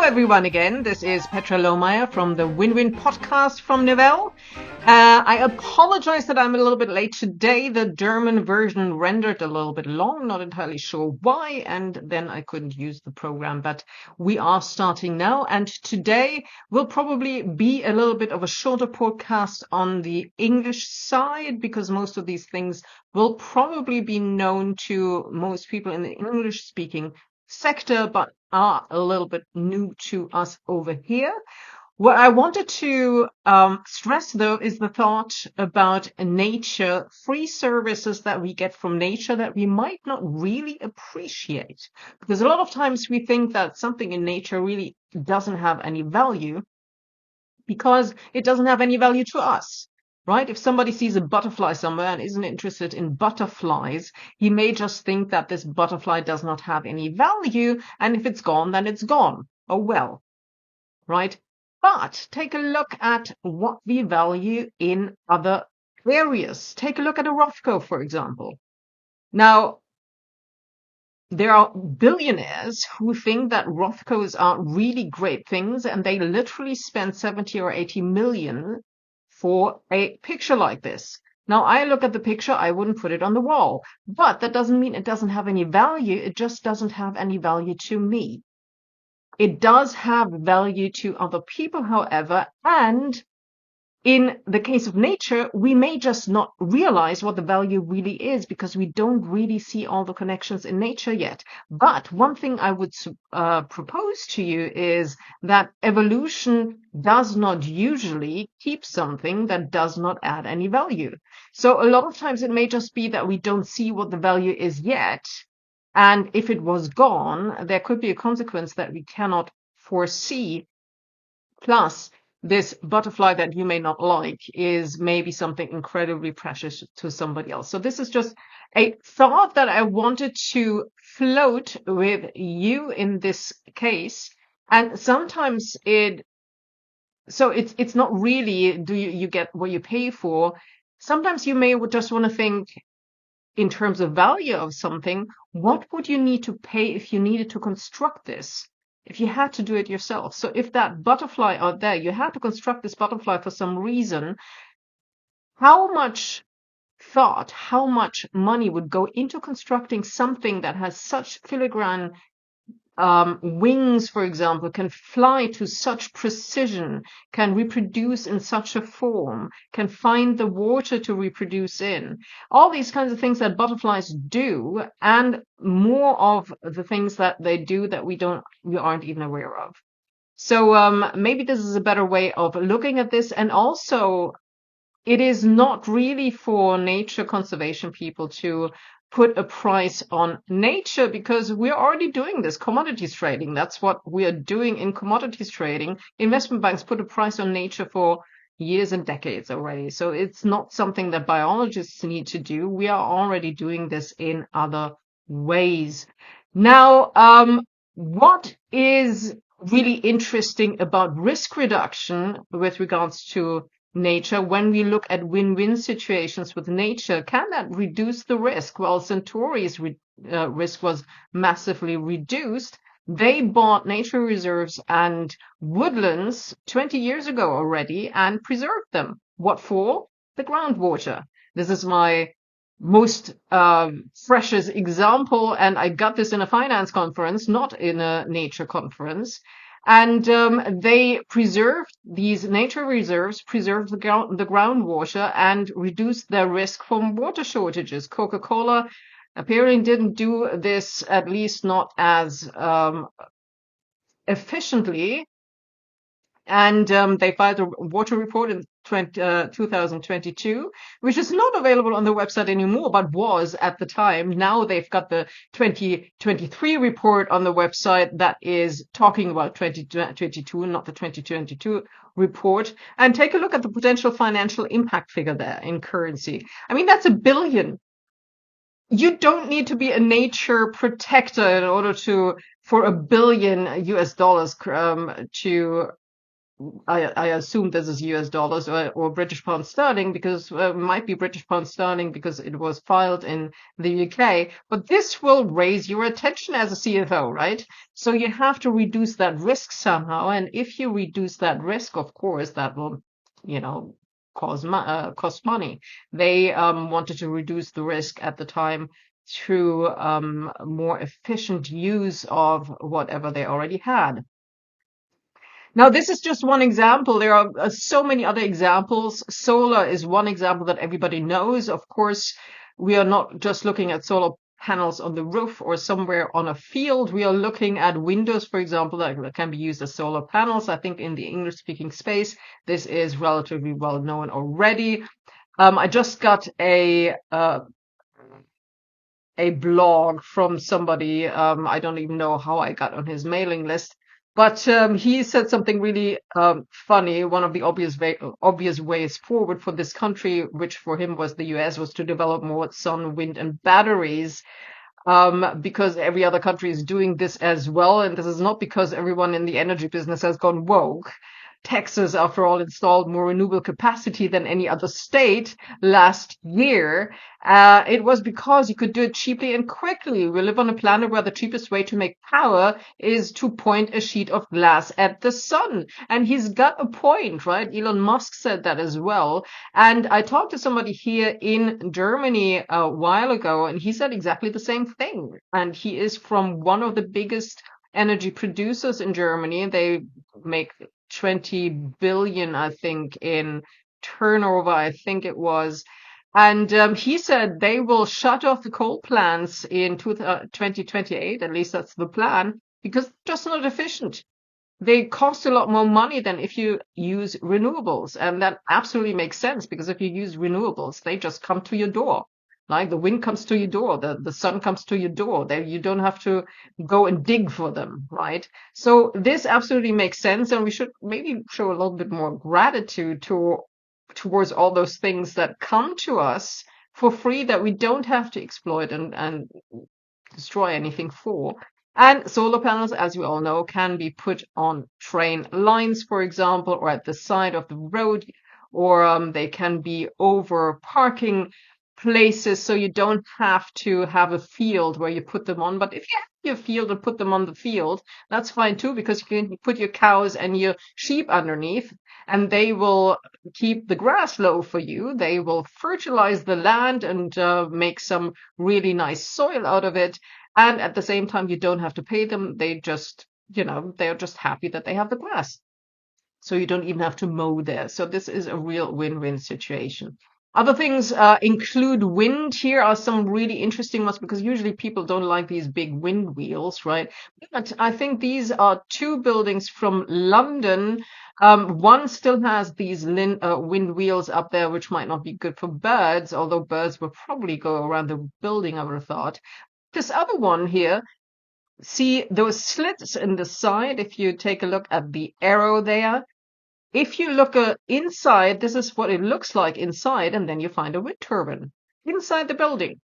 everyone again. This is Petra Lohmeyer from the Win-Win podcast from Nevelle. I apologize that I'm a little bit late today. The German version rendered a little bit long, not entirely sure why, and then I couldn't use the program, but we are starting now. And today will probably be a little bit of a shorter podcast on the English side, because most of these things will probably be known to most people in the English-speaking sector, but are a little bit new to us over here. What I wanted to stress, though, is the thought about nature, free services that we get from nature that we might not really appreciate. Because a lot of times we think that something in nature really doesn't have any value because it doesn't have any value to us. Right? If somebody sees a butterfly somewhere and isn't interested in butterflies, he may just think that this butterfly does not have any value, and if it's gone, then it's gone. Oh well, right? But take a look at what we value in other areas. Take a look at a Rothko, for example. Now, there are billionaires who think that Rothkos are really great things, and they literally spend 70 or 80 million for a picture like this. Now, I look at the picture, I wouldn't put it on the wall, but that doesn't mean it doesn't have any value. It just doesn't have any value to me. It does have value to other people, however, and in the case of nature, we may just not realize what the value really is because we don't really see all the connections in nature yet. But one thing I would propose to you is that evolution does not usually keep something that does not add any value. So a lot of times it may just be that we don't see what the value is yet. And if it was gone, there could be a consequence that we cannot foresee. Plus, this butterfly that you may not like is maybe something incredibly precious to somebody else. So this is just a thought that I wanted to float with you in this case. And sometimes it's not really do you get what you pay for. Sometimes you may just want to think in terms of value of something, what would you need to pay if you needed to construct this? If you had to do it yourself. So if that butterfly out there, you had to construct this butterfly for some reason, how much thought, how much money would go into constructing something that has such filigrane wings, for example, can fly to such precision, can reproduce in such a form, can find the water to reproduce in. All these kinds of things that butterflies do, and more of the things that they do that we aren't even aware of. So maybe this is a better way of looking at this. And also, it is not really for nature conservation people to put a price on nature because we're already doing this commodities trading. That's what we are doing in commodities trading. Investment banks put a price on nature for years and decades already. So it's not something that biologists need to do. We are already doing this in other ways. Now, what is really interesting about risk reduction with regards to nature, when we look at win-win situations with nature, can that reduce the risk? Well, Centauri's risk was massively reduced. They bought nature reserves and woodlands 20 years ago already and preserved them. What for? The groundwater. This is my most freshest example, and I got this in a finance conference, not in a nature conference. And they preserved these nature reserves, preserved the groundwater, and reduced their risk from water shortages. Coca-Cola apparently didn't do this, at least not as efficiently. And they filed a water report in 2022, which is not available on the website anymore, but was at the time. Now they've got the 2023 report on the website that is talking about 2022, not the 2022 report. And take a look at the potential financial impact figure there in currency. I mean, that's $1 billion. You don't need to be a nature protector in order for $1 billion US to I assume this is US dollars or British pound sterling because it might be British pound sterling because it was filed in the UK. But this will raise your attention as a CFO, right? So you have to reduce that risk somehow. And if you reduce that risk, of course, that will, you know, cost money. They wanted to reduce the risk at the time through more efficient use of whatever they already had. Now, this is just one example. There are so many other examples. Solar is one example that everybody knows. Of course, we are not just looking at solar panels on the roof or somewhere on a field. We are looking at windows, for example, that can be used as solar panels. I think in the English-speaking space, this is relatively well known already. I just got a blog from somebody. I don't even know how I got on his mailing list, but he said something really funny. One of the obvious ways forward for this country, which for him was the US, was to develop more sun, wind, and batteries because every other country is doing this as well. And this is not because everyone in the energy business has gone woke. Texas, after all, installed more renewable capacity than any other state last year. It was because you could do it cheaply and quickly. We live on a planet where the cheapest way to make power is to point a sheet of glass at the sun. And he's got a point, right? Elon Musk said that as well. And I talked to somebody here in Germany a while ago, and he said exactly the same thing. And he is from one of the biggest energy producers in Germany. They make 20 billion, I think, in turnover, I think it was. And he said they will shut off the coal plants in 2028, at least that's the plan, because they're just not efficient. They cost a lot more money than if you use renewables. And that absolutely makes sense because if you use renewables, they just come to your door. Like the wind comes to your door, the sun comes to your door. You don't have to go and dig for them, right? So this absolutely makes sense. And we should maybe show a little bit more gratitude towards all those things that come to us for free that we don't have to exploit and destroy anything for. And solar panels, as we all know, can be put on train lines, for example, or at the side of the road, or they can be over parking places, so you don't have to have a field where you put them on. But if you have your field and put them on the field, that's fine too, because you can put your cows and your sheep underneath, and they will keep the grass low for you. They will fertilize the land and make some really nice soil out of it. And at the same time, you don't have to pay them. They just, they're just happy that they have the grass. So you don't even have to mow there. So this is a real win-win situation. Other things include wind. Here are some really interesting ones because usually people don't like these big wind wheels, right? But I think these are two buildings from London. One still has these wind wheels up there, which might not be good for birds, although birds will probably go around the building, I would have thought. This other one here, see those slits in the side, if you take a look at the arrow there, if you look inside, this is what it looks like inside, and then you find a wind turbine inside the building.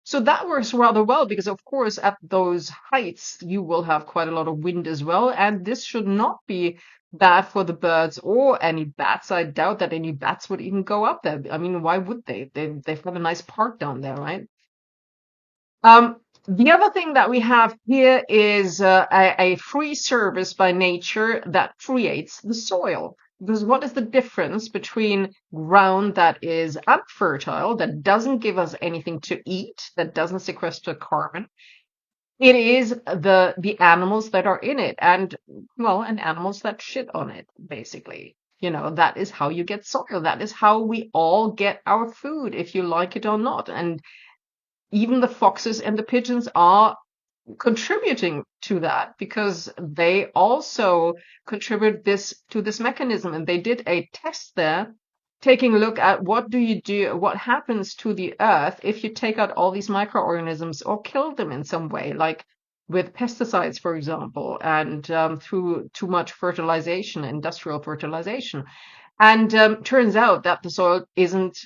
So that works rather well because, of course, at those heights, you will have quite a lot of wind as well. And this should not be bad for the birds or any bats. I doubt that any bats would even go up there. I mean, why would they? They've got a nice park down there, right? The other thing that we have here is a free service by nature that creates the soil. Because what is the difference between ground that is unfertile, that doesn't give us anything to eat, that doesn't sequester carbon? It is the animals that are in it, and well, and animals that shit on it, basically. That is how you get soil. That is how we all get our food, if you like it or not. And even the foxes and the pigeons are contributing to that because they also contribute to this mechanism. And they did a test there, taking a look at what happens to the earth if you take out all these microorganisms or kill them in some way, like with pesticides, for example, and through too much fertilization, industrial fertilization. And turns out that the soil isn't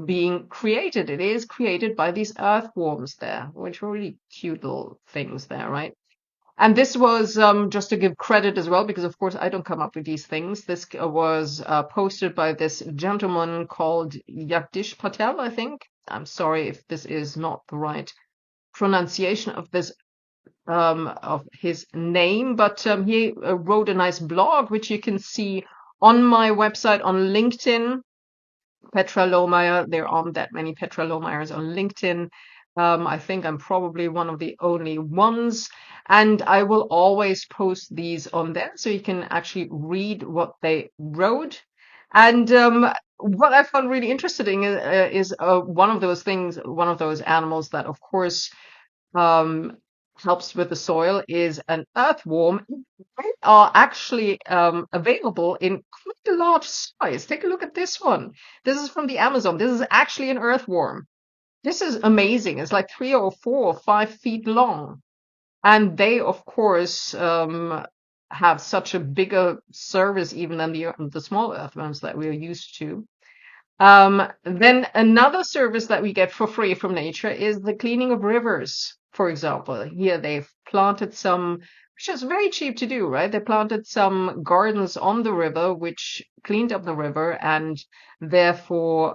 being created. It is created by these earthworms there, which are really cute little things there, right? And this was just to give credit as well, because of course I don't come up with these things. This was posted by this gentleman called Yagdish Patel, I think. I'm sorry if this is not the right pronunciation of his name, but he wrote a nice blog, which you can see on my website on LinkedIn. Petra Lohmeyer. There aren't that many Petra Lohmeyers on LinkedIn. I think I'm probably one of the only ones. And I will always post these on there so you can actually read what they wrote. And what I found really interesting is one of those things, one of those animals that, of course, um, helps with the soil is an earthworm. They are actually available in quite a large size. Take a look at this one. This is from the Amazon. This is actually an earthworm. This is amazing. It's like 3 or 4 or 5 feet long. And they, of course, have such a bigger service even than the small earthworms that we're used to. Then another service that we get for free from nature is the cleaning of rivers, for example. Here they've planted some, which is very cheap to do, right? They planted some gardens on the river, which cleaned up the river, and therefore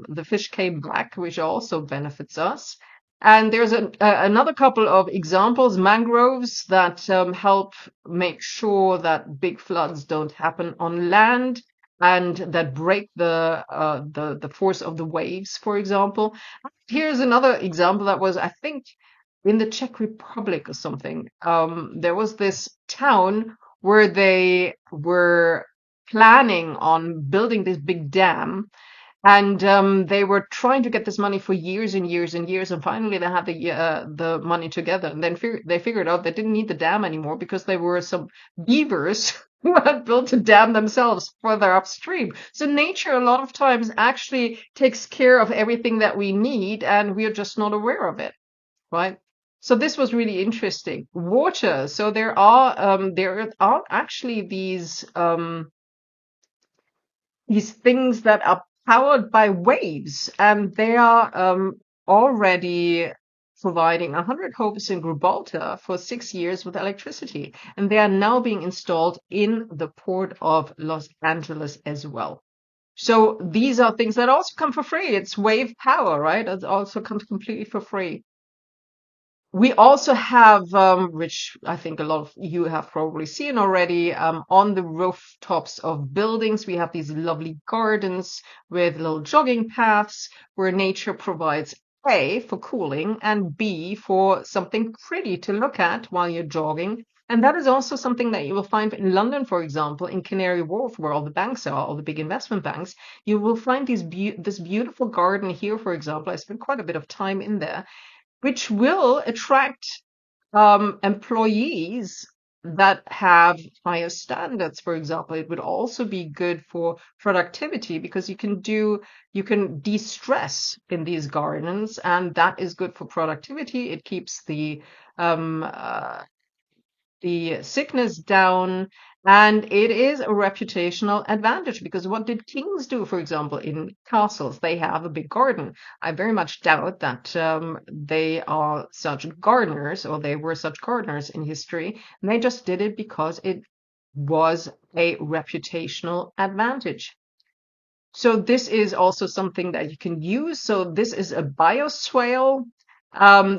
the fish came back, which also benefits us. And there's another couple of examples, mangroves that help make sure that big floods don't happen on land and that break the force of the waves, for example. Here's another example that was, I think, in the Czech Republic or something. There was this town where they were planning on building this big dam, and they were trying to get this money for years and years and years, and finally they had the money together. And then they figured out they didn't need the dam anymore because there were some beavers who had built a dam themselves further upstream. So nature, a lot of times, actually takes care of everything that we need, and we're just not aware of it, right? So this was really interesting. Water. So there are actually these things that are powered by waves, and they are already providing 100 homes in Gibraltar for 6 years with electricity, and they are now being installed in the port of Los Angeles as well. So these are things that also come for free. It's wave power, right? It also comes completely for free. We also have, which I think a lot of you have probably seen already, on the rooftops of buildings, we have these lovely gardens with little jogging paths where nature provides A, for cooling, and B, for something pretty to look at while you're jogging. And that is also something that you will find in London, for example, in Canary Wharf, where all the banks are, all the big investment banks. You will find this beautiful garden here, for example. I spent quite a bit of time in there, which will attract employees that have higher standards. For example, it would also be good for productivity because you can de-stress in these gardens, and that is good for productivity. It keeps um, uh, the sickness down, and it is a reputational advantage because what did kings do, for example, in castles? They have a big garden. I very much doubt that they are such gardeners or they were such gardeners in history. And they just did it because it was a reputational advantage. So this is also something that you can use. So this is a bioswale.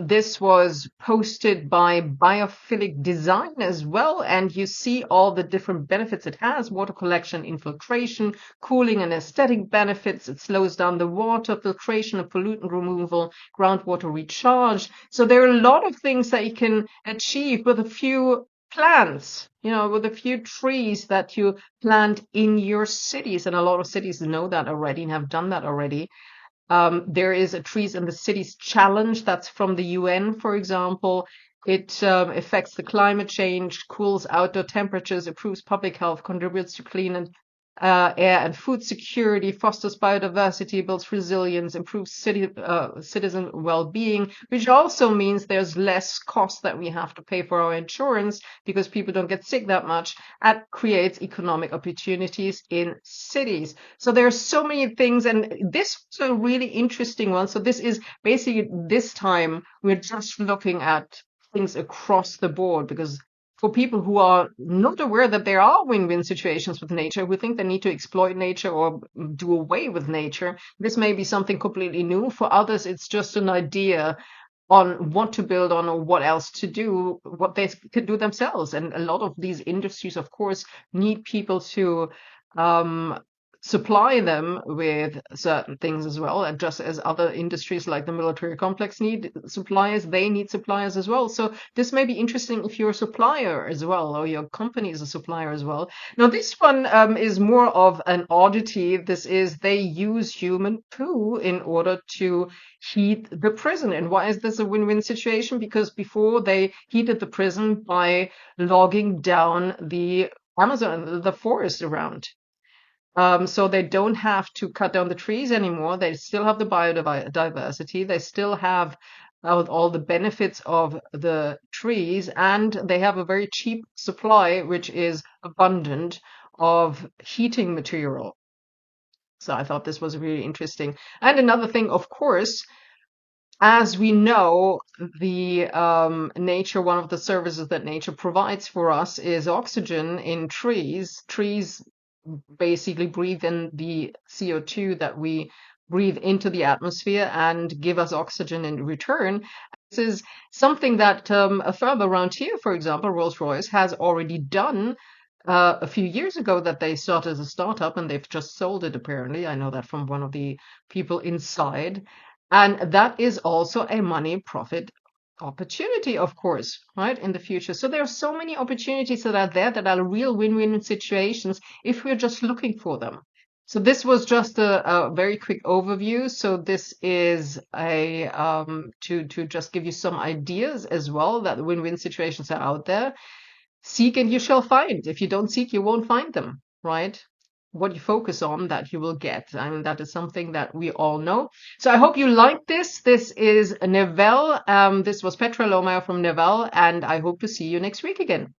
This was posted by Biophilic Design as well, and you see all the different benefits it has: water collection, infiltration, cooling and aesthetic benefits. It slows down the water filtration and pollutant removal, groundwater recharge. So there are a lot of things that you can achieve with a few plants, with a few trees that you plant in your cities. And a lot of cities know that already and have done that already. There is a Trees in the Cities challenge that's from the UN, for example. It affects the climate change, cools outdoor temperatures, improves public health, contributes to clean and air and food security, fosters biodiversity, builds resilience, improves citizen well-being, which also means there's less cost that we have to pay for our insurance because people don't get sick that much, and creates economic opportunities in cities. So there are so many things, and this was a really interesting one. So this is basically, this time we're just looking at things across the board, because for people who are not aware that there are win-win situations with nature, who think they need to exploit nature or do away with nature, this may be something completely new. For others, it's just an idea on what to build on or what else to do, what they could do themselves. And a lot of these industries, of course, need people to um, supply them with certain things as well. And just as other industries like the military complex need suppliers, they need suppliers as well. So this may be interesting if you're a supplier as well, or your company is a supplier as well. Now, this one is more of an oddity. This is they use human poo in order to heat the prison. And why is this a win-win situation? Because before they heated the prison by logging down the Amazon, the forest around. So they don't have to cut down the trees anymore. They still have the biodiversity. They still have all the benefits of the trees, and they have a very cheap supply, which is abundant, of heating material. So I thought this was really interesting. And another thing, of course, as we know, the nature, one of the services that nature provides for us is oxygen in trees. Trees basically breathe in the CO2 that we breathe into the atmosphere and give us oxygen in return. This is something that a firm around here, for example, Rolls-Royce, has already done a few years ago, that they started as a startup and they've just sold it, apparently. I know that from one of the people inside. And that is also a money profit opportunity, of course, right, in the future. So there are so many opportunities that are there that are real win-win situations if we're just looking for them. So this was just a very quick overview. So this is a to just give you some ideas as well, that the win-win situations are out there. Seek and you shall find. If you don't seek, you won't find them, right? What you focus on, that you will get. I mean, that is something that we all know. So I hope you like this. This is Nevelle. This was Petra Lohmeyer from Nevelle, and I hope to see you next week again.